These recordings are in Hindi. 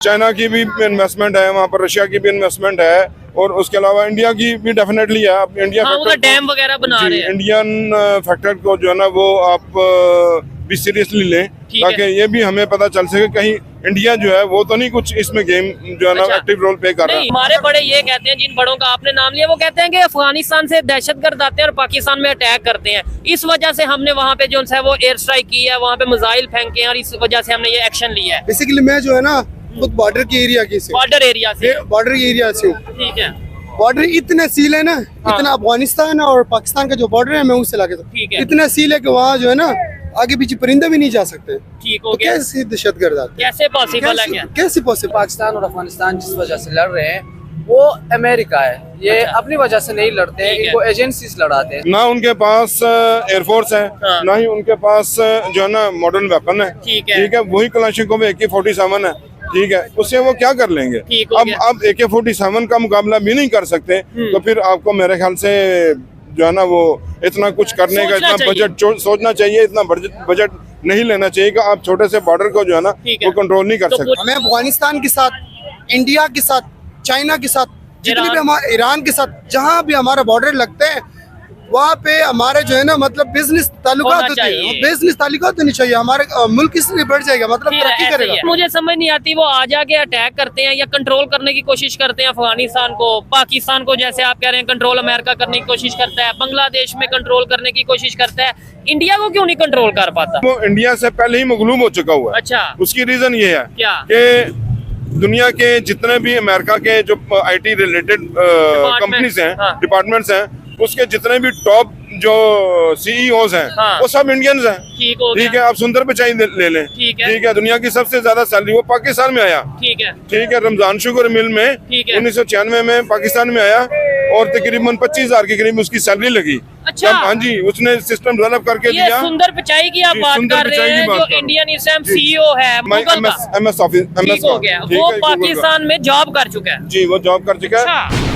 चाइना की भी इन्वेस्टमेंट है वहाँ पर, रशिया की भी इन्वेस्टमेंट है और उसके अलावा इंडिया की भी डेफिनेटली है। आप इंडिया हाँ, डैम वगैरह बना रहे हैं। इंडियन फैक्टर को जो है ना वो आप भी सीरियसली लें, ताकि ये भी हमें पता चल सके कहीं इंडिया जो है वो तो नहीं कुछ इसमें गेम जो है ना एक्टिव रोल प्ले कर रहा है। हमारे बड़े ये कहते हैं, जिन बड़ों का आपने नाम लिया, वो कहते हैं कि अफगानिस्तान से दहशतगर्द आते हैं और पाकिस्तान में अटैक करते हैं, इस वजह से हमने वहाँ पे जो है वो एयर स्ट्राइक की है, वहाँ पे मिसाइल फेंके हैं और इस वजह से हमने ये एक्शन लिया है। बेसिकली मैं जो है ना खुद बॉर्डर के एरिया की से, बॉर्डर एरिया से हूँ। ठीक है। बॉर्डर इतने सील है ना, इतना अफगानिस्तान और पाकिस्तान का जो बॉर्डर है मैं उससे लाके इतना सील है कि वहाँ जो है ना आगे पीछे परिंदे भी नहीं जा सकते। ठीक हो तो गया। कैसे दहशतगर्द आते हैं? कैसे पॉसिबल है? क्या कैसे पॉसिबल? पाकिस्तान और अफगानिस्तान जिस वजह से लड़ रहे हैं वो अमेरिका है, ये अपनी वजह से नहीं लड़ते हैं, इनको एजेंसीज लड़ाते हैं। ना उनके पास एयरफोर्स है, ना ही उनके पास जो है ना मॉडर्न वेपन है। ठीक है। वही कलाशिकोव AK-47 है। ठीक है, उससे वो क्या कर लेंगे? अब AK-47 का मुकाबला भी नहीं कर सकते, तो फिर आपको मेरे ख्याल से जो है ना वो इतना कुछ करने का इतना बजट सोचना चाहिए, इतना बजट नहीं लेना चाहिए कि आप छोटे से बॉर्डर को जो है ना वो कंट्रोल नहीं कर सकते। हमें अफगानिस्तान के साथ, इंडिया के साथ, चाइना के साथ, जितने भी हमारे ईरान के साथ जहाँ भी हमारा बॉर्डर लगते हैं वहाँ पे हमारे जो है ना मतलब बिजनेस ताल्लुकात होते हैं, बिजनेस ताल्लुकात होनी चाहिए। हमारे मुल्क इसलिए बढ़ जाएगा, मतलब तरक्की करेगा। मुझे समझ नहीं आती, वो आ जाके अटैक करते हैं या कंट्रोल करने की कोशिश करते हैं अफगानिस्तान को, पाकिस्तान को, जैसे आप कह रहे हैं कंट्रोल अमेरिका करने की कोशिश करता है, बांग्लादेश में कंट्रोल करने की कोशिश करता है, इंडिया को क्यों नहीं कंट्रोल कर पाता? वो इंडिया से पहले ही मगलूब हो चुका हुआ है। अच्छा, उसकी रीजन ये है क्या कि दुनिया के जितने भी अमेरिका के जो IT रिलेटेड कंपनीज हैं, डिपार्टमेंट्स हैं, उसके जितने भी टॉप जो CEOs हैं वो सब इंडियंस हैं। ठीक है, आप सुंदर पिचाई ले लें। ठीक है, दुनिया की सबसे ज्यादा सैलरी वो पाकिस्तान में आया। ठीक है, रमजान शुगर मिल में 1996 में पाकिस्तान में आया और तकरीबन 25,000 के करीब उसकी सैलरी लगी। अच्छा, हाँ जी, उसने सिस्टम डेवलप करके दिया। सुंदर पिचाई की आप बात कर रहे हैं, जो इंडियन इस टाइम CEO है गूगल का, MS ऑफिस हो गया, वो पाकिस्तान में जॉब कर चुका है। जी, वो जॉब कर चुका है।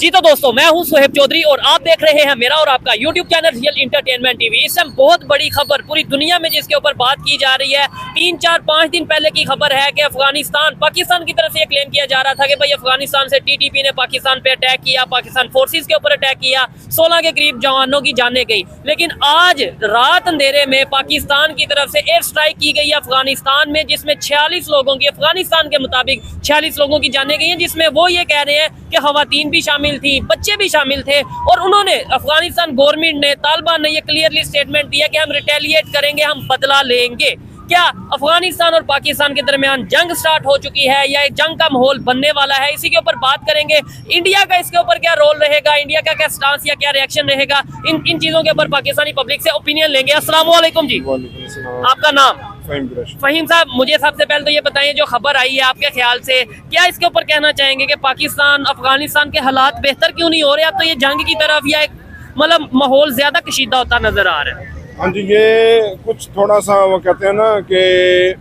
जी तो दोस्तों, मैं हूं सुहेब चौधरी और आप देख रहे हैं मेरा और आपका YouTube channel real entertainment TV. इस समय बहुत बड़ी खबर पूरी दुनिया में जिसके ऊपर बात की जा रही है, 3, 4, 5 दिन पहले की खबर है कि पाकिस्तान की तरफ से ये क्लेम किया जा रहा था कि भाई अफगानिस्तान से TTP ने पाकिस्तान पे अटैक किया, पाकिस्तान फोर्सेस के ऊपर अटैक किया, 16 के करीब जवानों की जानें गई। लेकिन आज रात अंधेरे में पाकिस्तान की तरफ से एयर स्ट्राइक की गई अफगानिस्तान में, जिसमें 46 लोगों की, अफगानिस्तान के मुताबिक 46 लोगों की जानें गई हैं, जिसमें वो ये कह रहे हैं कि खवातीन भी शामिल थी, बच्चे भी शामिल थे। और उन्होंने, अफगानिस्तान गवर्नमेंट ने, तालिबान ने ये क्लियरली स्टेटमेंट दिया कि हम रिटेलिएट करेंगे, हम बदला लेंगे। क्या अफगानिस्तान और पाकिस्तान के दरमियान जंग स्टार्ट हो चुकी है या एक जंग का माहौल बनने वाला है? इसी के ऊपर बात करेंगे। इंडिया का इसके ऊपर क्या रोल रहेगा, इंडिया का क्या स्टांस या क्या रिएक्शन रहेगा, इन चीजों के ऊपर पाकिस्तानी पब्लिक से ओपिनियन लेंगे। अस्सलाम वालेकुम जी, आपका नाम? फहीम साहब, मुझे सबसे पहले तो ये बताइए, जो खबर आई है आपके ख्याल से क्या इसके ऊपर कहना चाहेंगे कि पाकिस्तान अफगानिस्तान के हालात बेहतर क्यों नहीं हो रहे? अब तो ये जंग की तरफ या एक मतलब माहौल ज्यादा कशीदा होता नजर आ रहा है। हाँ जी, ये कुछ थोड़ा सा वो कहते हैं ना कि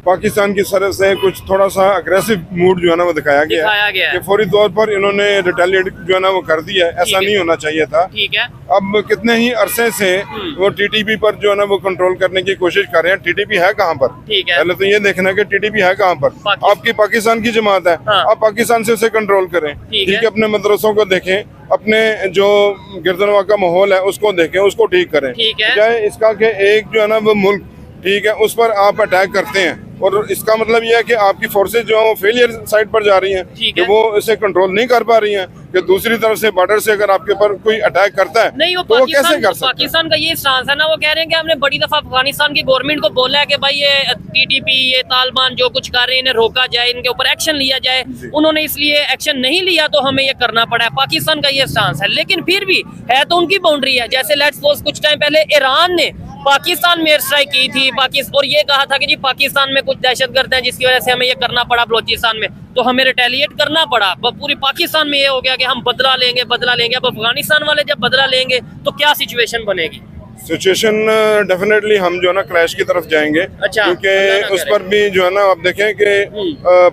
पाकिस्तान की तरफ से कुछ थोड़ा सा अग्रेसिव मूड जो है ना वो दिखाया गया है कि फौरी तौर पर इन्होंने रिटेलिएट जो है ना वो कर दिया है। ऐसा नहीं होना चाहिए था। ठीक है, अब कितने ही अरसे से वो TTP पर जो है ना वो कंट्रोल करने की कोशिश कर रहे हैं। TTP है कहाँ पर? पहले तो ये देखना है कि TTP है कहाँ पर। आपकी पाकिस्तान की जमात है, आप पाकिस्तान से उसे कंट्रोल करें। ठीक है, अपने मदरसों को देखें, अपने जो गिरदनवा का माहौल है उसको देखें, उसको ठीक करें। चाहे इसका कि एक जो है ना वो मुल्क, ठीक है, उस पर आप अटैक करते हैं और इसका मतलब यह है कि आपकी फोर्सेज जो है वो फेलियर साइड पर जा रही हैं, कि वो इसे कंट्रोल नहीं कर पा रही हैं, कि दूसरी तरफ से बॉर्डर से अगर आपके ऊपर कोई अटैक करता है नहीं, तो वो कैसे कर सकते? पाकिस्तान का ये स्टांस है ना, वो कह रहे हैं कि हमने बड़ी दफा अफगानिस्तान की गवर्नमेंट को बोला है कि भाई ये TTP, ये तालिबान जो कुछ कर रहे हैं इन्हें रोका जाए, इनके ऊपर एक्शन लिया जाए। उन्होंने इसलिए एक्शन नहीं लिया तो हमें ये करना पड़ा है। पाकिस्तान का ये स्टांस है, लेकिन फिर भी है तो उनकी बाउंड्री है। जैसे लेट्स सपोज कुछ टाइम पहले ईरान ने पाकिस्तान में एयर स्ट्राइक की थी और ये कहा था कि जी पाकिस्तान में कुछ दहशतगर्द हैं जिसकी वजह से हमें ये करना पड़ा बलोचिस्तान में, तो हमें रिटेलिएट करना पड़ा। पूरी पाकिस्तान में ये हो गया कि हम बदला लेंगे। अब अफगानिस्तान वाले जब बदला लेंगे तो क्या सिचुएशन बनेगी? सिचुएशन डेफिनेटली हम जो है ना क्रैश की तरफ जाएंगे। अच्छा, क्योंकि उस पर भी जो है ना आप देखें कि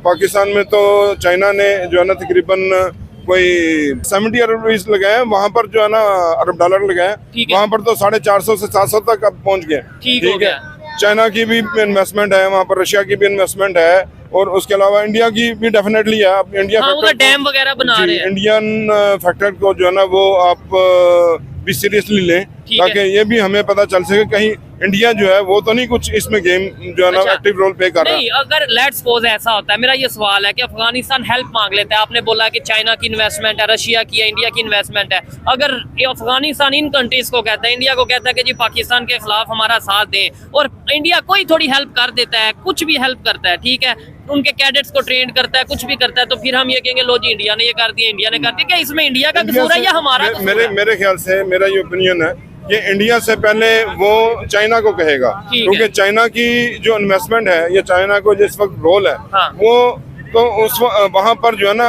पाकिस्तान में तो चाइना ने जो है ना तकरीबन कोई 70 अरब रुपीस लगाए, वहाँ पर जो है ना $1 अरब लगाए, वहाँ पर तो 450 से 700 तक अब पहुँच गए। ठीक है, चाइना की भी इन्वेस्टमेंट है, वहाँ पर रशिया की भी इन्वेस्टमेंट है, और उसके अलावा इंडिया की भी डेफिनेटली है। आप इंडिया हाँ, डैम वगैरह बना रहे हैं, इंडियन फैक्टर को जो है ना वो आप भी सीरियसली लें, ताकि ये भी हमें पता चल सके कहीं इंडिया जो है वो तो नहीं कुछ इसमें गेम जो है ना एक्टिव रोल प्ले कर रहा है। नहीं, अगर लेट्स सपोज ऐसा होता है, मेरा ये सवाल है कि अफगानिस्तान हेल्प मांग लेता है, आपने बोला कि चाइना की इन्वेस्टमेंट है, रशिया की है, इंडिया की इन्वेस्टमेंट है, अगर ये अफगानिस्तान इन कंट्रीज को कहता है, इंडिया को कहता है कि जी पाकिस्तान के खिलाफ हमारा साथ दें, और इंडिया कोई थोड़ी हेल्प कर देता है, कुछ भी हेल्प करता है, ठीक है, उनके कैडेट्स को ट्रेन करता है, कुछ भी करता है, तो फिर हम ये कहेंगे लो जी इंडिया ने ये कर दिया, इंडिया ने कर दिया, क्या इसमें इंडिया का कसूर है या हमारा कसूर है? मेरे ख्याल से मेरा ये ओपिनियन है कि इंडिया से पहले वो चाइना को कहेगा, क्योंकि चाइना की जो इन्वेस्टमेंट है या चाइना को जिस वक्त रोल है, हाँ। वो तो उस वहाँ पर जो है ना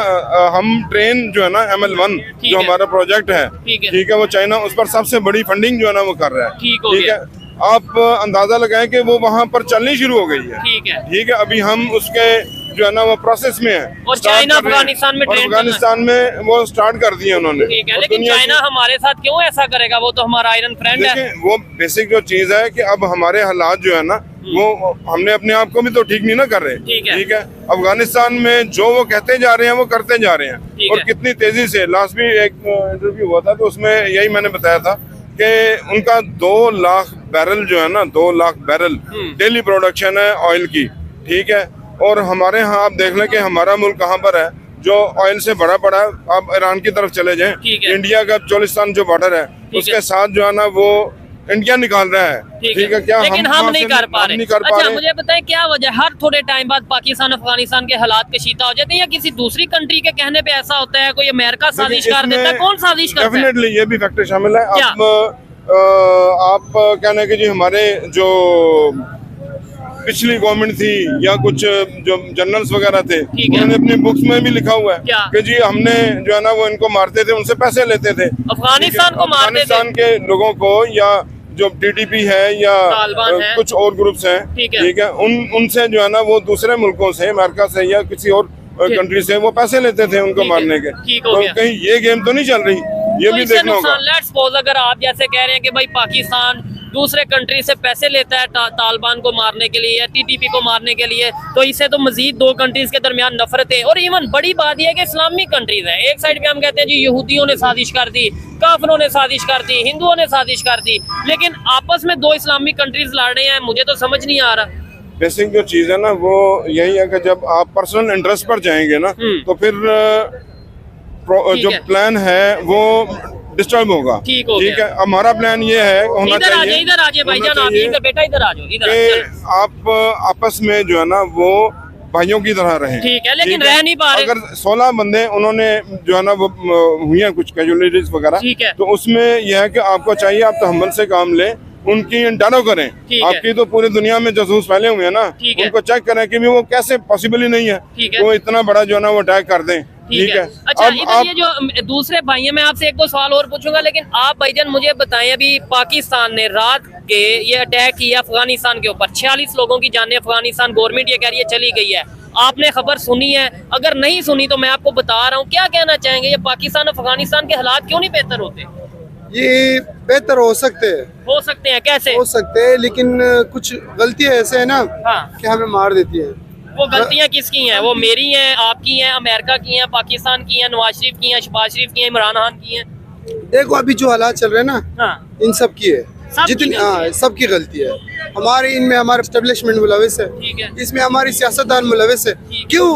हम ट्रेन जो है ना ML1 जो हमारा प्रोजेक्ट है, ठीक है, वो चाइना उस पर सबसे बड़ी फंडिंग जो है ना वो कर रहा है, ठीक है। आप अंदाजा लगाएं कि वो वहाँ पर चलनी शुरू हो गई है, ठीक है, अभी हम उसके जो है ना वो प्रोसेस में है, और चाइना अफगानिस्तान में अफगानिस्तान में वो स्टार्ट कर दिए उन्होंने, ठीक है, लेकिन चाइना हमारे साथ क्यों ऐसा करेगा? वो तो हमारा आयरन फ्रेंड है। वो बेसिक जो चीज है कि अब हमारे हालात जो है ना वो हमने अपने आप को भी तो ठीक नहीं ना कर रहे, ठीक है। अफगानिस्तान में जो वो कहते जा रहे हैं वो करते जा रहे हैं, और कितनी तेजी से। लास्ट भी एक इंटरव्यू हुआ था तो उसमें यही मैंने बताया था कि उनका 2 लाख बैरल जो है ना 2 लाख बैरल डेली प्रोडक्शन है ऑयल की, ठीक है। और हमारे यहाँ आप देख लें कि हमारा मुल्क कहाँ पर है जो ऑयल से बड़ा पड़ा है। आप ईरान की तरफ चले जाएं, इंडिया का चोलिस्तान जो बॉर्डर है उसके साथ जो है ना वो इंडिया निकाल रहा है, ठीक है, क्या लेकिन हम नहीं कर पा रहे। अच्छा, मुझे बताएं क्या वजह, हर थोड़े टाइम बाद पाकिस्तान अफगानिस्तान के हालात कशीदा हो जाते हैं, या किसी दूसरी कंट्री के कहने पे ऐसा होता है? कोई अमेरिका साजिश कर देता है? कौन साजिश करता है? डेफिनेटली ये भी फैक्टर शामिल है। आप कहने की जी हमारे जो पिछली गवर्नमेंट थी या कुछ जो जनरल्स वगैरह थे उन्होंने अपनी बुक्स में भी लिखा हुआ है कि जी हमने जो है ना वो इनको मारते थे, उनसे पैसे लेते थे, अफगानिस्तान को मारते थे, अफगानिस्तान के लोगों को, या जो TTP है या कुछ और ग्रुप्स हैं, ठीक है, उनसे जो है ना वो दूसरे मुल्कों से, अमेरिका से या किसी और कंट्री से वो पैसे लेते थे उनको मारने के। तो कहीं ये गेम तो नहीं चल रही, ये भी देखना होगा। लेट्स सपोज अगर आप जैसे कह रहे हैं कि भाई पाकिस्तान दूसरे कंट्री से पैसे लेता है तालिबान को मारने के लिए या TTP को मारने के लिए, तो इससे तो मजीद 2 कंट्रीज के दरमियान नफरत है। और इवन बड़ी बात यह है कि इस्लामिक कंट्रीज है, एक साइड पे हम कहते हैं जी यहूदियों ने साजिश कर दी, काफिरों ने साजिश कर दी, हिंदुओं ने साजिश कर दी, लेकिन आपस में 2 इस्लामिक कंट्रीज लड़ रहे हैं, मुझे तो समझ नहीं आ रहा। बेसिक जो चीज है ना वो यही है कि जब आप पर्सनल इंटरेस्ट पर जाएंगे ना तो फिर जो प्लान है वो डिस्टर्ब होगा, ठीक है। हमारा प्लान ये है होना चाहिए, इधर आइए भाईजान, आप इधर बेटा इधर आ जाओ, इधर आप आपस में जो है ना वो भाइयों की तरह रहें, ठीक है, लेकिन रह नहीं पा रहे। अगर 16 बंदे उन्होंने जो है ना वो हुई है कुछ कैजुअलिटीज वगैरह, तो उसमें यह है कि आपको चाहिए आप तहम्मुल से काम लें, उनकी इंटरव्यू करें। आपकी तो पूरी दुनिया में जासूस फैले हुए हैं ना, उनको चेक करें कि वो कैसे पॉसिबल ही नहीं है वो इतना बड़ा जो है ना वो अटैक कर दें, ठीक है। अच्छा, इधर ये जो दूसरे भाई हैं, मैं आपसे 1-2 सवाल और पूछूंगा, लेकिन आप भाईजान मुझे बताएं, अभी पाकिस्तान ने रात के ये अटैक किया अफगानिस्तान के ऊपर, 46 लोगों की जानें अफगानिस्तान गवर्नमेंट ये कह रही है चली गई है, आपने खबर सुनी है? अगर नहीं सुनी तो मैं आपको बता रहा हूँ, क्या कहना चाहेंगे, ये पाकिस्तान अफगानिस्तान के हालात क्यों नहीं बेहतर होते? ये बेहतर हो सकते हैं, कैसे हो सकते हैं, लेकिन कुछ गलतियां ऐसे है ना कि हमें मार देती है। वो गलतियां किसकी हैं? वो मेरी हैं, आपकी हैं, अमेरिका की हैं, पाकिस्तान की हैं, नवाज शरीफ की हैं, शहबाज शरीफ की हैं, इमरान खान की हैं? देखो अभी जो हालात चल रहे हैं ना, इन सब की है, जितनी सबकी गलती है। हमारे इनमें हमारे एस्टेब्लिशमेंट मुलविस है, इसमें हमारी सियासतदान मुलविस है। क्यों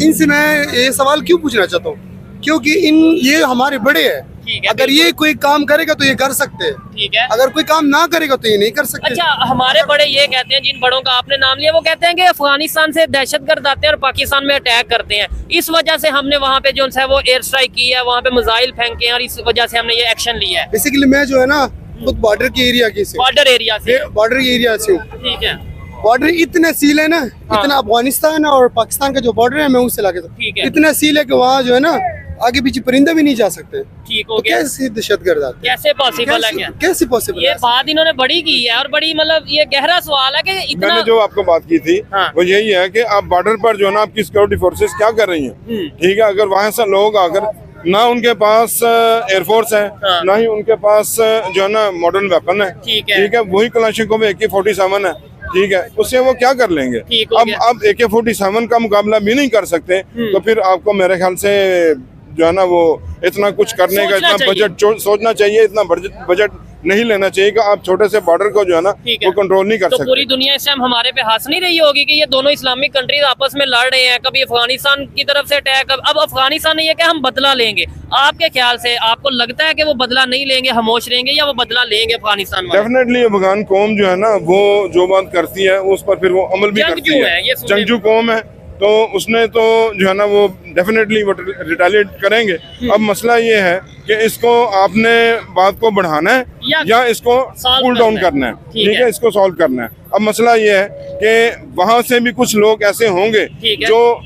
इनसे मैं ये सवाल क्यों पूछना चाहता हूँ, क्योंकि ये हमारे बड़े हैं, अगर ये कोई काम करेगा तो ये कर सकते हैं, ठीक है, अगर कोई काम ना करेगा तो ये नहीं कर सकते। अच्छा, हमारे बड़े ये कहते हैं, जिन बड़ों का आपने नाम लिया, वो कहते हैं कि अफगानिस्तान से दहशतगर्द आते हैं और पाकिस्तान में अटैक करते हैं, इस वजह से हमने वहाँ पे जो है वो एयर स्ट्राइक की है, वहाँ पे मिसाइल फेंके हैं और इस वजह से हमने ये एक्शन लिया है। बेसिकली मैं जो है ना खुद बॉर्डर के एरिया की से, बॉर्डर एरिया से हूँ, ठीक है। बॉर्डर इतने सील है ना, इतना अफगानिस्तान और पाकिस्तान का जो बॉर्डर है मैं उससे लाके इतना सील है कि वहाँ जो है ना आगे पीछे परिंदे भी नहीं जा सकते, ठीक हो गया। कैसे दहशतगर्द आते, कैसे पॉसिबल है, क्या कैसे पॉसिबल? ये बात इन्होंने बड़ी की है और बड़ी मतलब ये गहरा सवाल है कि इतना। मैंने जो आपको बात की थी वो यही है कि आप बॉर्डर पर जो है ना आपकी सिक्योरिटी फोर्सेस क्या कर रही हैं, ठीक है। अगर वहाँ से लोग आकर ना उनके पास एयरफोर्स है, ना ही उनके पास जो है ना मॉडर्न वेपन है, ठीक है, वही कलाशिनकोव AK-47 है, ठीक है, उससे वो क्या कर लेंगे। ठीक हो गया। अब AK-47 का मुकाबला भी नहीं कर सकते, तो फिर आपको मेरे ख्याल से जो है ना वो इतना कुछ करने का सोचना इतना चाहिए। बजट सोचना चाहिए, इतना बजट नहीं लेना चाहिए कि आप छोटे से बॉर्डर को जो है ना ठीक है। वो कंट्रोल नहीं कर तो सकते। पूरी दुनिया इस टाइम हमारे पे हंस नहीं रही होगी कि ये दोनों इस्लामिक कंट्रीज आपस में लड़ रहे हैं, कभी अफगानिस्तान की तरफ से अटैक, अब अफगानिस्तान ने ये कि हम बदला लेंगे। आपके ख्याल से आपको लगता है कि वो बदला नहीं लेंगे, खामोश रहेंगे, या वो बदला लेंगे अफगानिस्तान वाले? डेफिनेटली अफगान कौम जो है ना वो जो बात करती है उस पर फिर वो अमल भी करती जंगजू है, ये सुनने में- जंगजू कौम है, तो उसने तो जो है ना वो डेफिनेटली रिटेलिएट करेंगे। अब मसला ये है कि इसको आपने बात को बढ़ाना है या इसको solve कूल डाउन करना करना है। है, ठीक ठीक है, इसको सॉल्व करना है। अब मसला ये है कि वहां से भी कुछ लोग ऐसे होंगे ठीक है। जो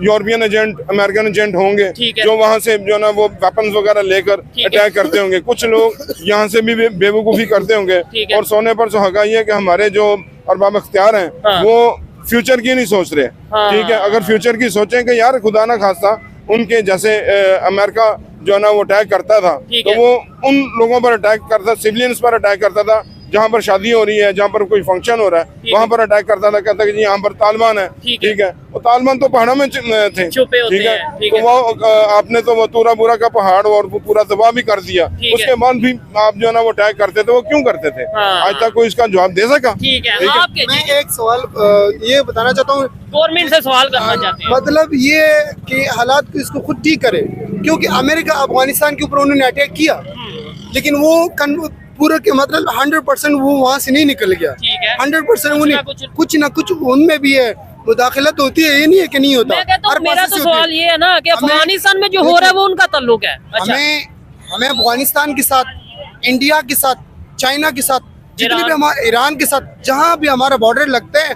यूरोपियन एजेंट, अमेरिकन एजेंट होंगे, ठीक है। जो वहां से जो ना वो वेपन्स वगैरह लेकर ठीक है। अटैक करते होंगे। कुछ लोग यहाँ से भी बेवकूफ़ी करते होंगे, ठीक है। और सोने पर सुहागा ये है कि हमारे जो अरबाब अख्तियार हैं हाँ। वो फ्यूचर की नहीं सोच रहे। हाँ। ठीक है, अगर फ्यूचर की सोचें कि यार खुदा ना खास्ता उनके जैसे अमेरिका जो है ना वो अटैक करता था, ठीक तो है। वो उन लोगों पर अटैक करता, सिविलियंस पर अटैक करता था, जहाँ पर शादी हो रही है, जहाँ पर कोई फंक्शन हो रहा ठीक है, वहाँ पर अटैक करता था, कहता कि जी यहाँ पर तालिबान है। ठीक है। ठीक है, वो तालिबान तो पहाड़ों में थे, छुपे होते ठीक है, हैं, ठीक तो है। वो आपने तो वो तूरा बुरा का पहाड़ और वो पूरा तबाह भी कर दिया। ठीक है। उसके बाद भी आप जो है ना वो अटैक करते थे, वो क्यों करते थे? हाँ। आज तक कोई इसका जवाब दे सका? ठीक है, ठीक है। आपके मैं एक सवाल ये बताना चाहता हूँ, गवर्नमेंट से सवाल करना चाहते हैं। मतलब ये कि हालात को इसको खुद ठीक करे, क्योंकि अमेरिका अफगानिस्तान के ऊपर उन्होंने अटैक किया, लेकिन वो पूरा के मतलब 100% वो वहाँ से नहीं निकल गया। ठीक है। 100% कुछ उन्हें ना कुछ- कुछ ना कुछ उनमें भी है, मुदाखलत होती है, ये नहीं है कि नहीं होता। मैं कहता हूँ हर मेरा पासे तो से होती है। सवाल ये है ना कि हमें- अफगानिस्तान में जो हो रहा है वो उनका ताल्लुक है। अच्छा, हमें अफगानिस्तान के साथ, इंडिया के साथ, चाइना के साथ, जितने भी हमारे ईरान के साथ, जहाँ भी हमारा बॉर्डर लगते हैं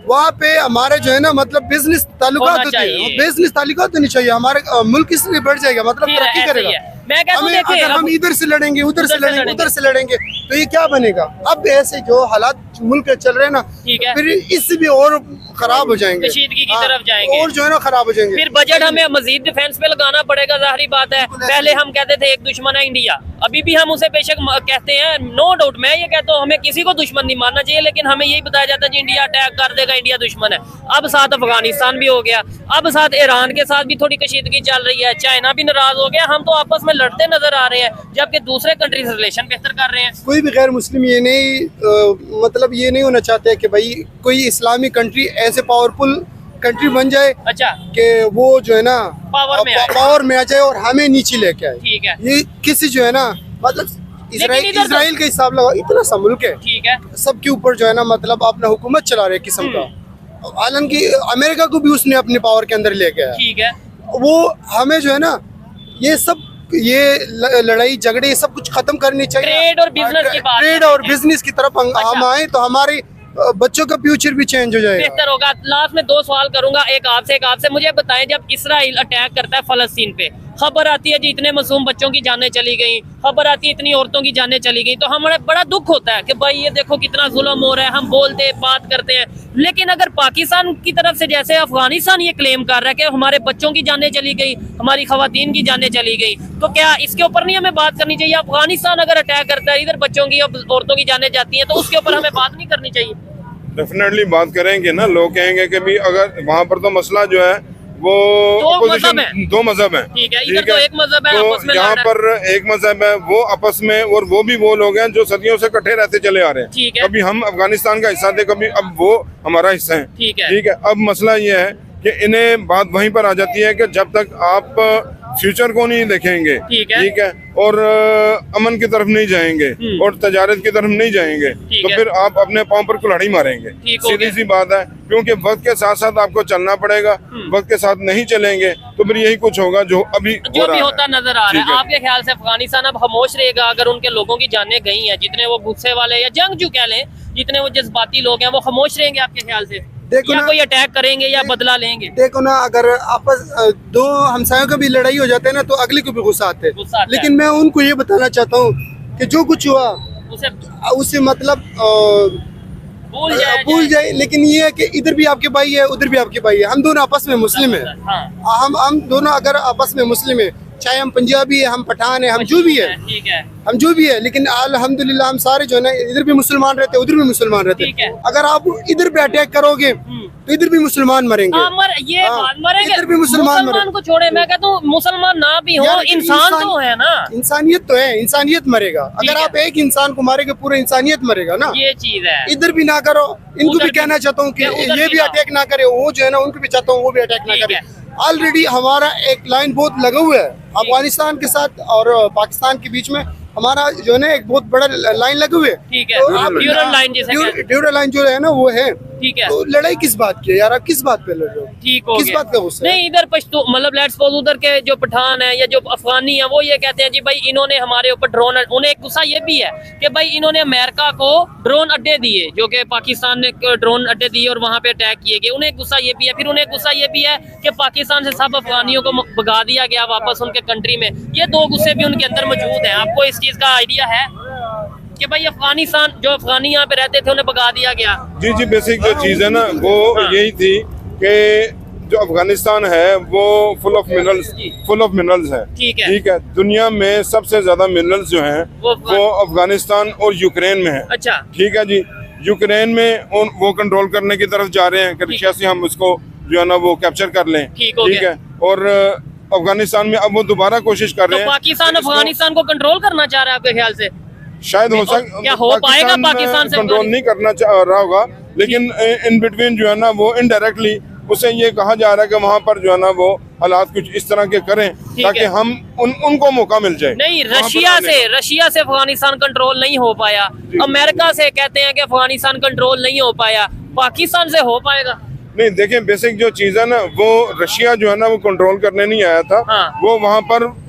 वहाँ पे हमारे जो है ना मतलब बिजनेस ताल्लुकात होना होते हैं, चाहिए। बिजनेस ताल्लुकात होनी चाहिए। हमारे मुल्क इसलिए बढ़ जाएगा, मतलब फिर तरक्की ऐसे ही करेगा। है। मैं कहता हूँ हमें देखिए, अगर अब- हम इधर से लड़ेंगे, उधर से उधर से लड़ेंगे, लड़ेंगे। उधर से लड़ेंगे, तो ये क्या बनेगा? अब ऐसे जो हालात मुल्क के चल रहे हैं ना, ठीक है। फिर इससे भी और खराब हो जाएंगे, कशीदगी की हाँ, तरफ जाएंगे। और जो है ना खराब हो जाएंगे। फिर बजट हमें मजीद डिफेंस पे लगाना पड़ेगा, जाहिर बात है। पहले हम कहते थे एक दुश्मन है इंडिया, अभी भी हम उसे बेशक कहते हैं, नो डाउट। मैं ये कहता हूँ हमें किसी को दुश्मन नहीं मानना चाहिए, लेकिन हमें यही बताया जाता है कि इंडिया अटैक कर देगा, इंडिया दुश्मन है। अब साथ अफगानिस्तान भी हो गया, अब साथ ईरान के साथ भी थोड़ी कशीदगी चल रही है, चाइना भी नाराज हो गया। हम तो आपस में लड़ते नजर आ रहे हैं, जबकि दूसरे कंट्री से रिलेशन बेहतर कर रहे हैं। कोई भी गैर मुस्लिम ये नहीं मतलब ये नहीं होना चाहते कि भाई कोई इस्लामिक कंट्री ऐसे पावरफुल कंट्री बन जाए अच्छा, कि वो जो है ना पावर में आए। पावर में आ जाए और हमें नीचे लेके आए। ठीक है, ये किसी जो है ना मतलब इधर तो- इसराइल का हिसाब लगा, इतना सा मुल्क है, ठीक है, सबके ऊपर जो है ना मतलब अपना हुकूमत चला रहे किस्म का। हालांकि अमेरिका को भी उसने अपने पावर के अंदर लेके आया। ठीक है। वो हमें जो है ना ये सब लड़ाई झगड़े ये सब कुछ खत्म करनी चाहिए। ट्रेड और बिजनेस की बात ट्रेड करते और हैं। बिजनेस की तरफ हम अच्छा। आए तो हमारे बच्चों का फ्यूचर भी चेंज हो जाएगा। बेहतर होगा। लास्ट में 2 सवाल करूंगा, एक आपसे। मुझे बताएं, जब इसराइल अटैक करता है फलस्तीन पे, खबर आती है जी इतने मासूम बच्चों की जानें चली गई, खबर आती है इतनी औरतों की जानें चली गई, तो हमें बड़ा दुख होता है कि भाई ये देखो कितना जुल्म हो रहा है। हम बोलते बात करते हैं, लेकिन अगर पाकिस्तान की तरफ से जैसे अफगानिस्तान ये क्लेम कर रहा है कि हमारे बच्चों की जानें चली गई, हमारी खवातीन की जानें चली गई, तो क्या इसके ऊपर नहीं हमें बात करनी चाहिए? अफगानिस्तान अगर अटैक करता है, इधर बच्चों की और औरतों की जानें जाती हैं, तो उसके ऊपर हमें बात नहीं करनी चाहिए? डेफिनेटली बात करेंगे ना। लोग कहेंगे कि भी अगर वहाँ पर तो मसला जो है वो मजहब है। 2 मजहब है। ठीक है, इधर तो एक मजहब है, आपस में यहाँ लड़ रहा है। पर एक मजहब है, वो आपस में, और वो भी वो लोग हैं जो सदियों से इकट्ठे रहते चले आ रहे हैं। ठीक है। कभी हम अफगानिस्तान का हिस्सा थे, कभी अब वो हमारा हिस्सा है। ठीक है। ठीक है, अब मसला ये है कि इन्हें बात वहीं पर आ जाती है कि जब तक आप फ्यूचर को नहीं देखेंगे, ठीक है। ठीक है, और अमन की तरफ नहीं जाएंगे और तजारत की तरफ नहीं जाएंगे, ठीक तो है। फिर आप अपने पाँव पर कुल्हाड़ी मारेंगे। ठीक हो सीधी गया। सी बात है, क्योंकि वक्त के साथ साथ आपको चलना पड़ेगा। वक्त के साथ नहीं चलेंगे तो फिर यही कुछ होगा जो अभी जो हो भी रहा होता है। नजर आ रहा ठीक है। है। आपके ख्याल से अफगानिस्तान अब खामोश रहेगा अगर उनके लोगों की जानें गई हैं, जितने वो गुस्से वाले या जंगजू कह लें, जितने वो जज्बाती लोग हैं, वो खामोश रहेंगे आपके ख्याल से? देखो या ना- कोई अटैक करेंगे या बदला लेंगे? देखो ना, अगर आपस दो हमसायों का भी लड़ाई हो जाते है ना तो अगले को भी गुस्सा आते गुस्सा आता है। लेकिन मैं उनको ये बताना चाहता हूँ कि जो कुछ हुआ उसे उससे मतलब भूल जाए भूल जाए। लेकिन ये है कि इधर भी आपके भाई है, उधर भी आपके भाई है, हम दोनों आपस में मुस्लिम है। हाँ, हम दोनों अगर आपस में मुस्लिम है, चाहे हम पंजाबी है, हम पठान है, हम जो भी है, ठीक है, हम जो भी है, लेकिन अल्हम्दुलिल्लाह हम सारे जो है ना इधर भी मुसलमान रहते हैं, उधर भी मुसलमान रहते ठीक है। हैं। अगर आप इधर भी अटैक करोगे तो इधर भी मुसलमान मरेंगे। ये बात मरेंगे, इधर भी मुसलमान मुसलमान को छोड़े, मैं कहता हूँ मुसलमान ना भी हो, यार, इंसान तो है ना, इंसानियत तो है, इंसानियत मरेगा। ठीक अगर है। आप एक इंसान को मारेंगे पूरा इंसानियत मरेगा ना। ये चीज है। इधर भी ना करो, इनको उधर भी भी- कहना चाहता हूँ कि उधर ये भी भी ना। अटैक ना करे, वो जो है ना उनको भी चाहता हूँ वो भी अटैक ना ठीक करे। है। ऑलरेडी हमारा एक लाइन बहुत लगा हुआ है अफगानिस्तान के साथ और पाकिस्तान के बीच में, हमारा जो है ना एक बहुत बड़ा लाइन लगा हुआ है। ठीक है, तो आप- ड्यूरल लाइन जिसे कहते हैं। ड्यूरल लाइन जो है ना वो है। ठीक है, तो लड़ाई किस बात की है यार, आप किस बात पे लड़ रहे हो? ठीक हो किस गया। बात का गुस्सा है? नहीं, इधर पश्तो मतलब लेट्स सपोज उधर के जो पठान है या जो अफगानी है वो ये कहते हैं जी भाई इन्होंने हमारे ऊपर ड्रोन, उन्हें एक गुस्सा ये भी है कि भाई इन्होंने अमेरिका को ड्रोन अड्डे दिए, जो कि पाकिस्तान ने ड्रोन अड्डे दिए और वहां पे अटैक किए गए, उन्हें गुस्सा ये भी है। फिर उन्हें गुस्सा ये भी है कि पाकिस्तान से सब अफगानियों को भगा दिया गया वापस उनके कंट्री में। ये दो गुस्से भी उनके अंदर मौजूद हैं। आपको इस चीज का आइडिया है कि भाई अफगानिस्तान जो अफगानी यहाँ पे रहते थे उन्हें भगा दिया गया? जी जी, बेसिक जो चीज़ है ना वो हाँ। यही थी कि जो अफगानिस्तान है वो फुल ऑफ मिनरल्स है। ठीक है। ठीक है, दुनिया में सबसे ज्यादा मिनरल्स जो हैं वो वो अफगानिस्तान और यूक्रेन में है। अच्छा, ठीक है जी, यूक्रेन में वो कंट्रोल करने की तरफ जा रहे हैं कि रशिया से हम उसको जो है ना वो कैप्चर कर लें। ठीक हो गया। है, और अफगानिस्तान में अब वो दोबारा कोशिश कर तो रहे हैं। पाकिस्तान इसको अफगानिस्तान को कंट्रोल करना चाह रहा है आपके ख्याल से? शायद हो क्या हो पाएगा पाकिस्तान से? कंट्रोल नहीं करना चाह रहा होगा, लेकिन इन बिटवीन जो है ना वो इनडायरेक्टली उसे ये कहा जा रहा है कि वहाँ पर जो है ना वो हालात कुछ इस तरह के करें ताकि है। हम उनको मौका मिल जाए। नहीं, वहाँ पर रशिया आने का। रशिया से अफगानिस्तान कंट्रोल नहीं हो पाया, अमेरिका से कहते हैं कि अफगानिस्तान कंट्रोल नहीं हो पाया, पाकिस्तान से हो पाएगा? नहीं, देखें बेसिक जो चीज है ना वो रशिया जो है ना वो कंट्रोल करने नहीं आया था। हाँ। वो वहाँ पर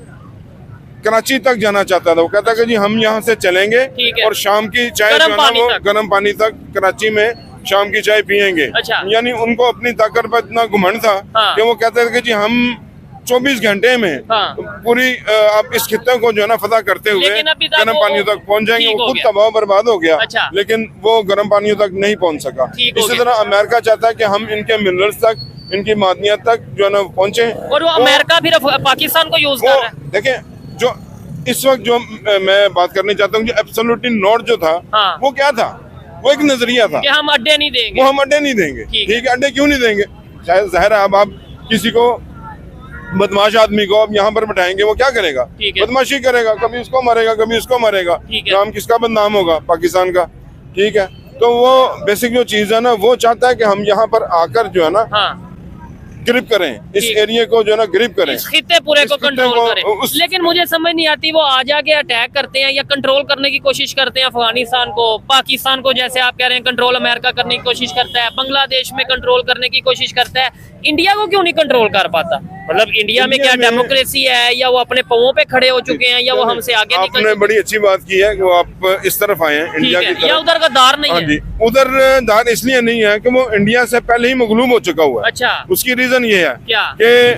कराची तक जाना चाहता था। वो कहता कि जी हम यहाँ से चलेंगे ठीक है। और शाम की चाय जो गर्म है ना पानी वो तक। गर्म पानी तक कराची में शाम की चाय पियेंगे। अच्छा। यानी उनको अपनी ताकत पर इतना घुमंड था हाँ। कि वो कहते थे कि जी हम 24 घंटे में हाँ। पूरी आप इस खित्ते को जो है ना फतह करते हुए लेकिन अभी तक गर्म वो पानियों तक पहुंच जाएंगे। ठीक वो हो खुद गया। तबाह बर्बाद हो गया। अच्छा। लेकिन वो गर्म पानियों तक नहीं पहुंच सका। ठीक हो इसी गया। तरह अमेरिका चाहता है कि हम इनके मिनरल्स तक, इनकी मादनियत तक जो है ना पहुंचे। और वो अमेरिका फिर पाकिस्तान को यूज कर रहा है। देखें जो इस वक्त जो मैं बात करनी चाहता हूँ, जो एब्सोल्युटली नॉट जो था हाँ। वो क्या था? वो एक नजरिया था कि हम अड्डे नहीं देंगे। वो हम अड्डे नहीं देंगे। ठीक है। ठीक है, अड्डे क्यों नहीं देंगे? शायद जाहिर है अब आप किसी को बदमाश आदमी को अब यहाँ पर बैठाएंगे, वो क्या करेगा? ठीक है। बदमाशी करेगा, कभी उसको मारेगा कभी उसको मारेगा। ठीक है। नाम किसका बदनाम होगा? पाकिस्तान का। ठीक है, तो वो बेसिक जो चीज है ना वो चाहता है कि हम यहाँ पर आकर जो है ना हाँ, ग्रिप करें, इस ठीक। एरिया को जो है ना ग्रिप करें। इस खित्ते पूरे इस को खित्ते कंट्रोल को करें। उस- लेकिन मुझे समझ नहीं आती वो आ जाके अटैक करते हैं या कंट्रोल करने की कोशिश करते हैं अफगानिस्तान को, पाकिस्तान को, जैसे आप कह रहे हैं कंट्रोल अमेरिका करने की कोशिश करता है, बांग्लादेश में कंट्रोल करने की कोशिश करता है, इंडिया को क्यों नहीं कंट्रोल कर पाता? मतलब इंडिया में क्या इंडिया में- डेमोक्रेसी है या वो अपने पांवों पे खड़े हो चुके हैं या वो हमसे आगे निकल आपने बड़ी अच्छी बात की है कि वो आप इस तरफ आए हैं, ठीक इंडिया की है, तरफ। या उधर का दार नहीं हाँ है? जी, उधर दार इसलिए नहीं है कि वो इंडिया से पहले ही मगलूब हो चुका हुआ है। अच्छा, उसकी रीजन ये है क्या? कि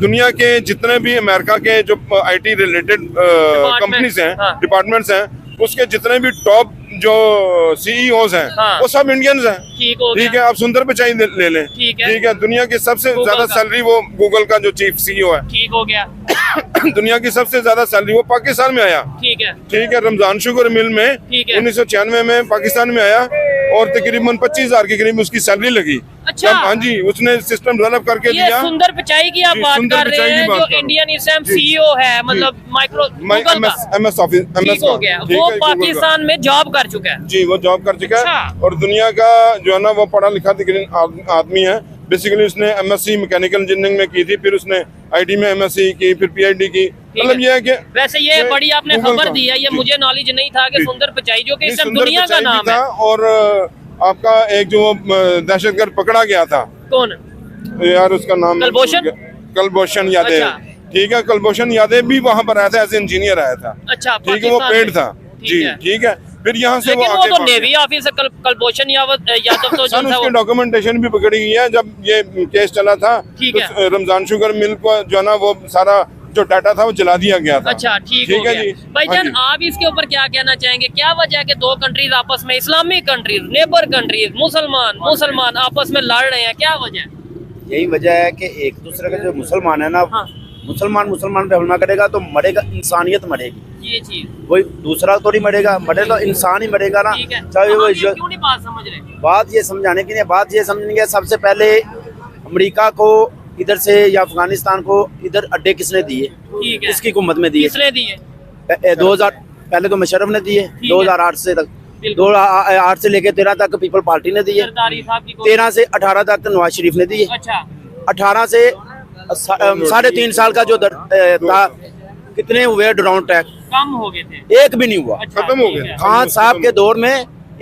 दुनिया के जितने भी अमेरिका के जो आईटी रिलेटेड कंपनीज हैं, हाँ। डिपार्टमेंट्स हैं, उसके जितने भी टॉप जो सीईओज हैं हाँ। वो सब इंडियंस हैं। ठीक हो ठीक गया। है, आप सुंदर पिचाई ले लें। ठीक है। ठीक है, दुनिया की सबसे गूगल ज्यादा का। सैलरी वो गूगल का जो चीफ सीईओ है ठीक हो गया। दुनिया की सबसे ज्यादा सैलरी वो पाकिस्तान में आया। ठीक है। ठीक है, रमजान शुगर मिल में ठीक है। 1996 में पाकिस्तान में आया और तकरीबन 25,000 के करीब उसकी सैलरी लगी। अच्छा। जब हाँ जी उसने सिस्टम डेवलप करके ये दिया। सुंदर पिचाई की आप जी, बात सुंदर कर रहे पिचाई की हैं, बात जो कर रहा हूं। इंडियन इसम जी। सीईओ है, मतलब माइक्रो मैं गूगल का। MS ऑफिस ठीक हो गया, वो पाकिस्तान में जॉब कर चुका है। जी वो जॉब कर चुका है अच्छा। और दुनिया का जो है ना वो पढ़ा लिखा तकरीबन आदमी है। बेसिकली उसने MSc मैकेनिकल इंजीनियरिंग में की थी, फिर उसने IT में MSc की, फिर PhD की। मतलब ये है कि वैसे ये बड़ी आपने गूगल खबर का। दी है, ये जी। मुझे नॉलेज नहीं था कि जी। सुंदर पिचाई जो कि ये इस टाइम सुंदर दुनिया का पिचाई भी नाम था है। और आपका एक जो दहशतगर्द पकड़ा गया था कौन? यार उसका नाम मैं कुलभूषण? भूल गया। कुलभूषण यादव। अच्छा। ठीक है, कुलभूषण यादव भी वहाँ पर आया था, एज इंजीनियर आया था। अच्छा, ठीक है, वो पाकिस्तान पेड में। था। ठीक जी है। ठीक है, फिर यहाँ से लेकिन वो आगे तो भाग गया। नेवी ऑफिसर कुलभूषण यादव तो सन जो था उसकी वो। डॉक्यूमेंटेशन भी पकड़ी गई है। जब ये केस चला था ठीक तो है। रमजान शुगर मिल को जो है ना वो सारा जो डाटा था वो जला दिया गया था। अच्छा, ठीक हो है गया। जी। भाईजान हाँ जी। आप इसके ऊपर क्या कहना चाहेंगे? क्या वजह है कि दो कंट्रीज आपस में, इस्लामिक कंट्रीज, नेबर कंट्रीज, मुसलमान आपस में लड़ रहे हैं? क्या वजह है? यही वजह है कि एक दूसरे के जो मुसलमान है ना हाँ। मुसलमान मुसलमान पे हमला करेगा तो मरेगा, इंसानियत मरेगी। ये चीज कोई दूसरा तो नहीं मरेगा, मरेगा इंसान ही मरेगा ना। ठीक है, चाहे वो ये क्यों नहीं बात समझ रहे? बात ये समझाने की नहीं, बात ये समझेंगे सबसे पहले अमेरिका को इधर से या अफगानिस्तान को इधर अड्डे किसने दिए? ठीक है, इसकी हुकूमत में दिए। किसने दिए? 2000 पहले तो मुशर्रफ ने दिए, 2008 से तक, 2008 से लेके 13 तक पीपल पार्टी ने दिए, सरदारी साहब की 13 से 18 तक नवाज शरीफ ने दिए, अच्छा 18 से 3.5 साल का जो था, कितने हुए ड्रोन अटैक? कम हो गए थे, एक भी नहीं हुआ। अच्छा, खत्म हो ठीक गया। है। खान साहब के दौर में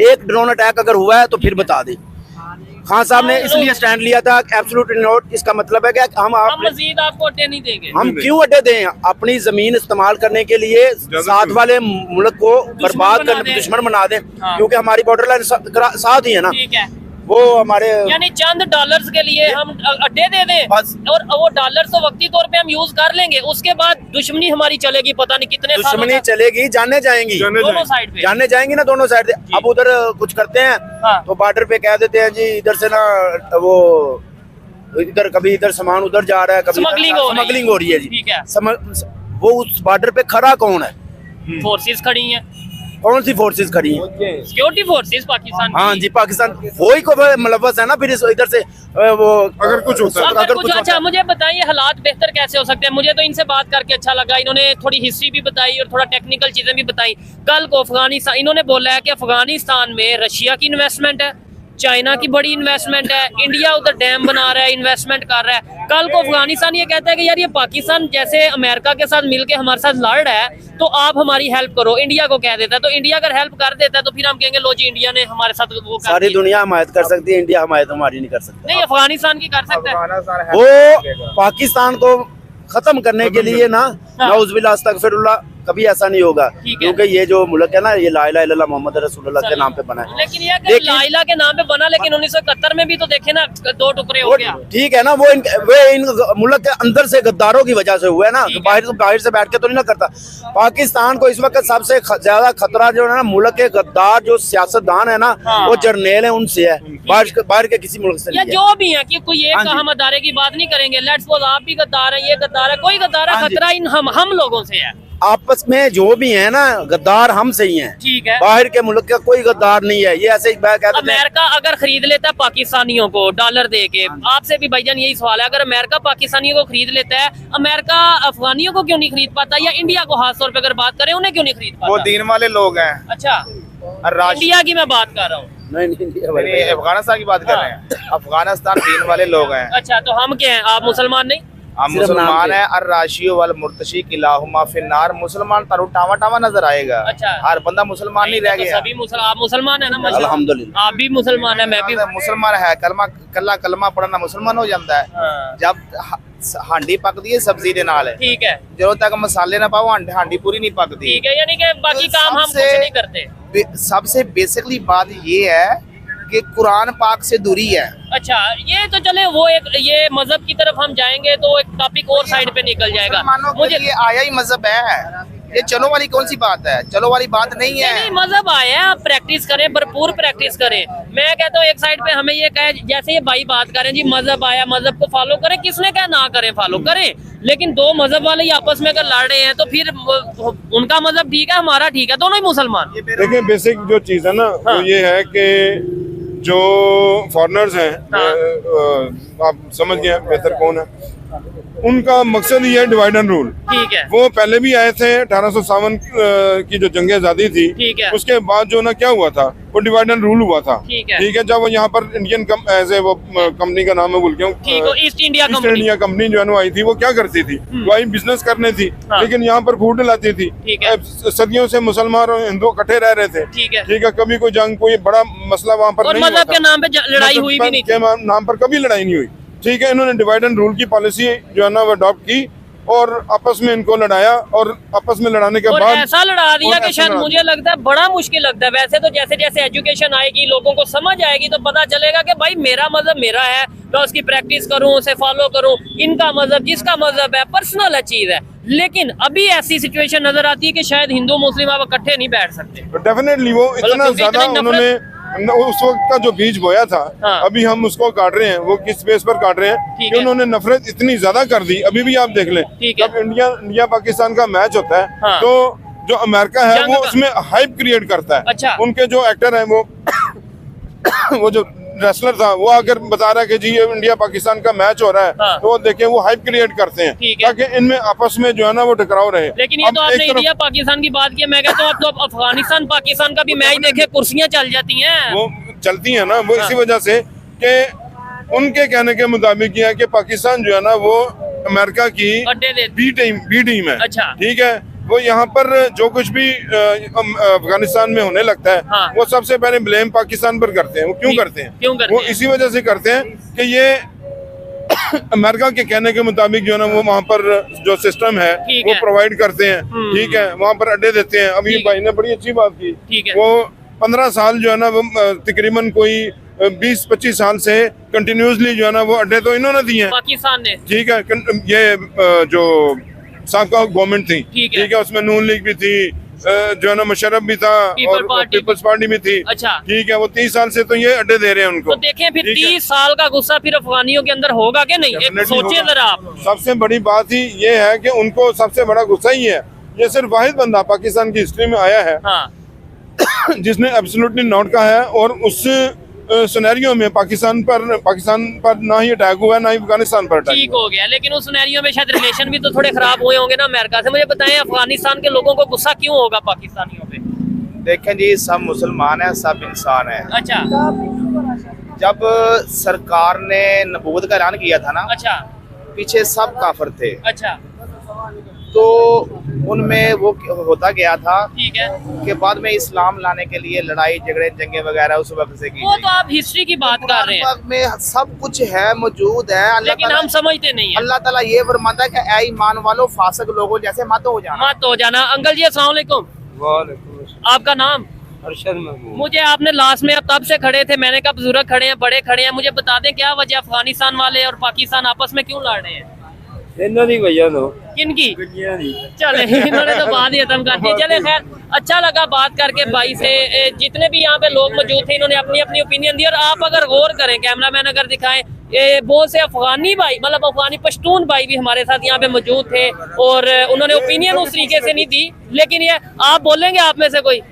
एक ड्रोन अटैक अगर हुआ है तो फिर बता दे। खान साहब ने इसलिए स्टैंड लिया था एब्सोल्युटली नॉट, इसका मतलब है कि हम मजीद आपको अड्डे नहीं देंगे। हम क्यों अड्डे दें? अपनी जमीन इस्तेमाल करने के लिए साथ वाले मुल्क को बर्बाद करने, दुश्मन बना दें, हाँ। क्योंकि हमारी बॉर्डर लाइन साथ ही है ना। ठीक है, वो हमारे यानी चंद डॉलर्स के लिए हम अड्डे दे दें बस। और वो डॉलर तो वक्ती तौर पे हम यूज कर लेंगे, उसके बाद दुश्मनी हमारी चलेगी पता नहीं कितने सालों दुश्मनी तक। चलेगी, जाने जाएंगी, दोनों साइड पे जाने जाएंगी ना दोनों साइड से। अब उधर कुछ करते हैं हाँ। तो बॉर्डर पे कह देते हैं जी इधर से ना वो इधर, कभी इधर सामान उधर जा रहा है, कभी स्मगलिंग हो रही है जी। ठीक है, वो उस बॉर्डर पे खड़ा कौन है? फोर्सेस खड़ी हैं, कौन सी फोर्सेस खड़ी हैं? सिक्योरिटी फोर्सेस पाकिस्तान की। हाँ जी, पाकिस्तान वही को मुलव्वस है ना फिर इधर से वो अगर कुछ होता है, अगर कुछ अच्छा, मुझे बताइए हालात बेहतर कैसे हो सकते हैं? मुझे तो इनसे बात करके अच्छा लगा, इन्होंने थोड़ी हिस्ट्री भी बताई और थोड़ा टेक्निकल चीजें भी बताई। कल को अफगानिस्तान, इन्होंने बोला है कि अफगानिस्तान में रशिया की इन्वेस्टमेंट है, चाइना की बड़ी इन्वेस्टमेंट है, इंडिया उधर डैम बना रहा है, इन्वेस्टमेंट कर रहा है। कल को अफगानिस्तान ये कहता है कि यार ये पाकिस्तान जैसे अमेरिका के साथ मिलके हमारे साथ लड़ रहा है तो आप हमारी हेल्प करो, इंडिया को कह देता है। तो इंडिया अगर हेल्प कर देता है तो फिर हम कहेंगे लो जी इंडिया ने हमारे साथ वो कर सारी दिया। दुनिया हमायत कर सकती है, इंडिया हमायत हमारी नहीं कर सकती। नहीं, अफगानिस्तान की कर सकता है। वो पाकिस्तान को खत्म करने के लिए ना, हाँ। नाउज़ुबिल्लाह अस्तगफिरुल्लाह, कभी ऐसा नहीं होगा, ठीक है। क्योंकि ये जो मुल्क है ना, ये ला इलाहा इल्लल्लाह मोहम्मद रसूलुल्लाह के नाम पे बना है। लेकिन ये कि लाइला के नाम पे बना, लेकिन 1971 में भी तो देखे ना 2 टुकड़े हो वो गया। ठीक है ना, वो इन मुल्क के अंदर से गद्दारों की वजह से हुआ है ना, ठीक है। बाहर से बैठ के तो नहीं ना करता। पाकिस्तान को इस वक्त सबसे ज्यादा खतरा जो है ना, मुल्क के गद्दार जो सियासतदान है ना, हाँ। वो जर्नेल है, उनसे है, बाहर के किसी मुल्क से या नहीं है। जो भी है कि कोई एक हाँ जी। हम अदारे की बात नहीं करेंगे, लेट्स सपोज आप भी गद्दार हैं, ये गद्दार है, कोई गद्दार है, हाँ जी। खतरा इन हम लोगों से है। आपस में जो भी है ना गद्दार हमसे ही हैं, ठीक है, बाहर के मुल्क का कोई गद्दार नहीं है। ये ऐसे ही कहते हैं अमेरिका अगर खरीद लेता है पाकिस्तानियों को डॉलर दे के, आपसे भी भाईजान यही सवाल है, अगर अमेरिका पाकिस्तानियों को खरीद लेता है, अमेरिका अफगानियों को क्यों नहीं खरीद पाता? या इंडिया को खास तौर पे अगर बात करें, उन्हें क्यों नहीं खरीद वो पाता? दीन वाले लोग हैं। अच्छा, इंडिया की मैं बात कर रहा हूँ। नहीं, अफगानिस्तान की बात कर रहे हैं। अफगानिस्तान दीन वाले लोग हैं। अच्छा, तो हम क्या हैं? आप मुसलमान नहीं? हम सिर्फ नाम मुसलमान पे। है। अर राशियो वाल मुर्तशी किलाहुमा फिन्नार। मुसलमान तारू टावा टावा नजर आएगा। अच्छा। हर बंदा मुसलमान नहीं रह तो गया। सभी आप मुसलमान है ना? माशाल्लाह। अल्हम्दुलिल्लाह। आप भी मुसलमान है, मैं भी। मुसलमान है, कलमा पढ़ना मुसलमान हो जाता है। हाँ। जब हांडी पकदी है सब्जी दे नाल, ठीक है, जो तक मसाले ना पाओ हांडी पूरी नहीं पकदी। ठीक है, यानी कि बाकी तो काम हम कुछ सबसे- नहीं करते। सबसे बेसिकली बात ये है कि कुरान पाक से दूरी है। अच्छा, ये तो चले, वो एक ये मजहब की तरफ हम जाएंगे तो एक टॉपिक और साइड पे निकल जाएगा। मुसलमानों के मुझे लिए आया ही मजहब है। ये चलो वाली कौन सी बात है? चलो वाली बात नहीं है। नहीं, मजहब आया है, आप प्रैक्टिस करें, भरपूर प्रैक्टिस करें। मैं कहता हूँ एक साइड पे हमें ये कहे, जैसे ये भाई बात करें जी मजहब आया, मजहब को फॉलो करें, किसने कहा ना करें, फॉलो करें, लेकिन दो मजहब वाले ही आपस में अगर लड़ रहे हैं तो फिर उनका मजहब ठीक है, हमारा ठीक है, दोनों ही मुसलमान। देखिए बेसिक जो चीज़ है ना, हाँ। वो ये है कि जो फॉरेनर्स हैं, हाँ। आप समझ गए बेहतर कौन है, उनका मकसद ही है डिवाइड एंड रूल। ठीक है, वो पहले भी आए थे 1857 की जो जंग आजादी थी, ठीक है, उसके बाद जो ना क्या हुआ था, वो डिवाइड एंड रूल हुआ था। ठीक है, ठीक है, जब वो यहाँ पर इंडियन ऐसे वो कंपनी का नाम है भूल गया ठीक है, east India east company. India company जो है ना आई थी, वो क्या करती थी, वो आई बिजनेस करने थी, हाँ। लेकिन यहाँ पर फूट लाती थी। ठीक है। सदियों से मुसलमान और हिंदू इकट्ठे रह रहे थे। ठीक है, ठीक है, कभी कोई जंग, कोई बड़ा मसला वहाँ पर और नहीं हुआ मजहब था। के नाम पे लड़ाई हुई भी नहीं थी। के नाम पर कभी लड़ाई नहीं हुई। ठीक है, इन्होंने डिवाइड एंड रूल की पॉलिसी जो है ना वो अडॉप्ट की और आपस में इनको लड़ाया, और आपस में लड़ाने के और बाद ऐसा लड़ा दिया और कि ऐसा शायद लड़ा मुझे लगता है बड़ा मुश्किल लगता है। वैसे तो जैसे जैसे एजुकेशन आएगी, लोगों को समझ आएगी, तो पता चलेगा कि भाई मेरा मजहब मेरा है, मैं उसकी प्रैक्टिस करूं, उसे फॉलो करूं। इनका मजहब जिसका मजहब है, पर्सनल चीज है। लेकिन अभी ऐसी सिचुएशन नजर आती है कि शायद हिंदू मुस्लिम आप इकट्ठे नहीं बैठ सकते। डेफिनेटली वो इतना क्योंकि ज्यादा इतनी उन्होंने उस वक्त का जो बीज बोया था, हाँ। अभी हम उसको काट रहे हैं। वो किस बेस पर काट रहे हैं ठीक कि है। उन्होंने नफरत इतनी ज्यादा कर दी। अभी भी आप देख लें, ठीक है। जब इंडिया पाकिस्तान का मैच होता है हाँ। तो जो अमेरिका है जंग वो का- उसमें हाइप क्रिएट करता है। अच्छा। उनके जो एक्टर है वो जो रेसलर था वो आकर बता रहा है कि जी ये इंडिया पाकिस्तान का मैच हो रहा है, हाँ। तो वो देखें वो हाइप क्रिएट करते हैं ठीक है। ताकि इनमें आपस में जो है ना वो टकराव रहे। लेकिन ये अब तो एक आपने तरफ इंडिया पाकिस्तान की बात की, मैं कहता हूँ अब तो अफगानिस्तान पाकिस्तान का भी मैच देखे कुर्सियां चल जाती हैं। वो चलती है ना, वो इसी वजह से कि उनके कहने के मुताबिक ये है कि पाकिस्तान जो है ना वो अमेरिका की अड्डे दे बी टीम है। अच्छा। ठीक है, वो यहाँ पर जो कुछ भी अफगानिस्तान में होने लगता है, हाँ। वो सबसे पहले ब्लेम पाकिस्तान पर करते हैं। वो क्यों करते हैं? क्यों करते वो हैं? इसी वजह से करते हैं कि ये अमेरिका के कहने के मुताबिक जो है ना वो वहाँ पर जो सिस्टम है ठीक वो है। प्रोवाइड करते हैं। ठीक है, वहाँ पर अड्डे देते हैं। अभी ठीक भाई ने बड़ी अच्छी बात की, ठीक है। वो 15 साल जो है ना वो तकरीबन कोई 20-25 साल से कंटिन्यूसली जो है ना वो अड्डे तो इन्होंने दिए हैं। पाकिस्तान ने। ठीक है, ये जो साबका गवर्नमेंट थी, ठीक है। उसमें नून लीग भी थी, जो है ना मुशर्रफ भी था और पीपल्स पार्टी भी थी। अच्छा। ठीक है, वो 30 साल से तो ये अड्डे दे रहे हैं उनको। तो देखें फिर ठीक है। 30 साल का गुस्सा फिर अफगानियों के अंदर होगा कि नहीं? एक Definitely सोचिए होगा। जरा आप। सबसे बड़ी बात ही ये है कि उनको सबसे बड़ा गुस्सा ही है, ये सिर्फ वाहिद बंदा पाकिस्तान की हिस्ट्री में आया है हाँ। जिसने एब्सोल्युटली नॉट कहा है, और उस सिनेरियो में पाकिस्तान पर ना ही अटैक हुआ है ना ही अफगानिस्तान पर अटैक ठीक हुआ। हो गया, लेकिन उस सिनेरियो में शायद रिलेशन भी तो थोड़े खराब हुए होंगे ना अमेरिका से। मुझे बताएं अफगानिस्तान के लोगों को गुस्सा क्यों होगा पाकिस्तानियों पे? देखें जी, सब मुसलमान हैं, सब इंसान हैं। अच्छा जब सरकार ने नबूवत का ऐलान किया था ना, अच्छा पीछे सब काफिर थे, अच्छा। तो उनमें वो होता गया था ठीक है, कि बाद में इस्लाम लाने के लिए लड़ाई झगड़े जंगे वगैरह उस वक्त से की वो तो आप हिस्ट्री की बात कर रहे हैं, कुरान में सब कुछ है, मौजूद है। अल्लाह लेकिन ताला- हम समझते नहीं है। अल्लाह ताला ये फरमाता है कि ऐ ईमान वालों फासिक लोगों जैसे मत हो जाना। मत हो जाना। अंकल जी अस्सलाम वालेकुम, आपका नाम? अरशद महमूद। मुझे आपने लास्ट में तब से खड़े थे, मैंने कहा बुजुर्ग खड़े हैं, बड़े खड़े हैं, मुझे बता दें क्या वजह अफगानिस्तान वाले और पाकिस्तान आपस में क्यों लड़ रहे हैं? इन्हों दी वजह तो किनकी? गड्डियां दी। चले इन्होंने तो बात ही खत्म कर दी। चले खैर, अच्छा लगा बात करके भाई से। जितने भी यहाँ पे लोग मौजूद थे इन्होंने अपनी अपनी ओपिनियन दी, और आप अगर गौर करें, कैमरामैन अगर दिखाएं, बहुत से अफगानी भाई, मतलब अफगानी पश्तून भाई भी हमारे साथ यहाँ पे मौजूद थे, और उन्होंने ओपिनियन उस तरीके से नहीं दी। लेकिन ये आप बोलेंगे आप में से कोई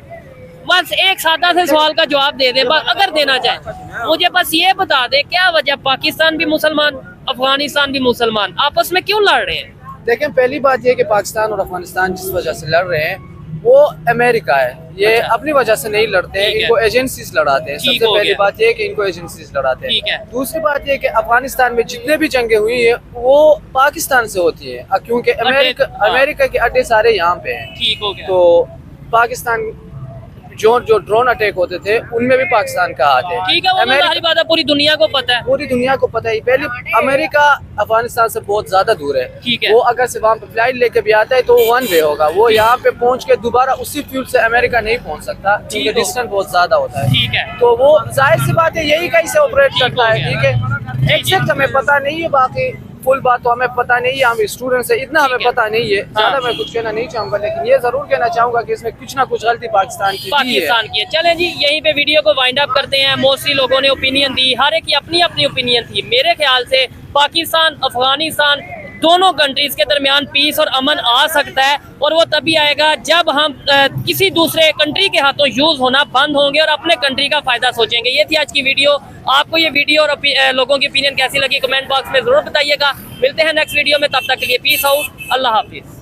बस एक सादा से सवाल का जवाब दे दे, बस अगर देना चाहे मुझे, बस ये बता दे क्या वजह पाकिस्तान भी मुसलमान अफगानिस्तान भी मुसलमान आपस में क्यों लड़ रहे हैं? देखें, पहली बात यह कि पाकिस्तान और अफगानिस्तान जिस वजह से लड़ रहे हैं वो अमेरिका है। ये अच्छा। अपनी वजह से नहीं लड़ते हैं, ठीक है। इनको एजेंसीज लड़ाते हैं। ठीक सबसे हो पहली गया। बात यह है कि इनको एजेंसीज लड़ाते हैं। ठीक है। दूसरी बात यह कि अफगानिस्तान में जितने भी जंगें हुई है वो पाकिस्तान से होती है, क्योंकि हाँ। अमेरिका के अड्डे सारे यहाँ पे हैं। ठीक हो गया। तो पाकिस्तान जो ड्रोन अटैक होते थे उनमें भी पाकिस्तान का हाथ है। ठीक है, वो तो सारी बात है, पूरी दुनिया को पता है। पूरी दुनिया को पता है। पहले अमेरिका अफगानिस्तान से बहुत ज्यादा दूर है। ठीक है। वो अगर से वहाँ पे फ्लाइट लेके भी आता है तो वो 1 वे होगा, वो यहाँ पे पहुँच के दोबारा उसी फ्यूल से अमेरिका नहीं पहुँच सकता, क्योंकि ठीक हो। डिस्टेंस बहुत ज्यादा होता है। ठीक है। तो वो जाहिर सी बात है यही कहीं से ऑपरेट ठीक करता हो है। गया। ठीक है, एग्जैक्ट हमें पता नहीं है, बाकी फुल बात तो हमें पता नहीं है, हम स्टूडेंट्स है, इतना हमें ठीक है। पता नहीं है। ज्यादा मैं कुछ कहना नहीं चाहूंगा, लेकिन ये जरूर कहना चाहूंगा कि इसमें कुछ ना कुछ गलती पाकिस्तान की भी है। पाकिस्तान की है। चलें जी, यहीं पे वीडियो को वाइंड अप करते हैं। मोस्टली लोगों ने ओपिनियन दी, हर एक की अपनी अपनी ओपिनियन थी। मेरे ख्याल से पाकिस्तान अफगानिस्तान दोनों कंट्रीज के दरमियान पीस और अमन आ सकता है, और वो तभी आएगा जब हम किसी दूसरे कंट्री के हाथों यूज होना बंद होंगे और अपने कंट्री का फायदा सोचेंगे। ये थी आज की वीडियो। आपको ये वीडियो और लोगों की ओपिनियन कैसी लगी कमेंट बॉक्स में जरूर बताइएगा। मिलते हैं नेक्स्ट वीडियो में, तब तक के लिए पीस आउट, अल्लाह हाफिज।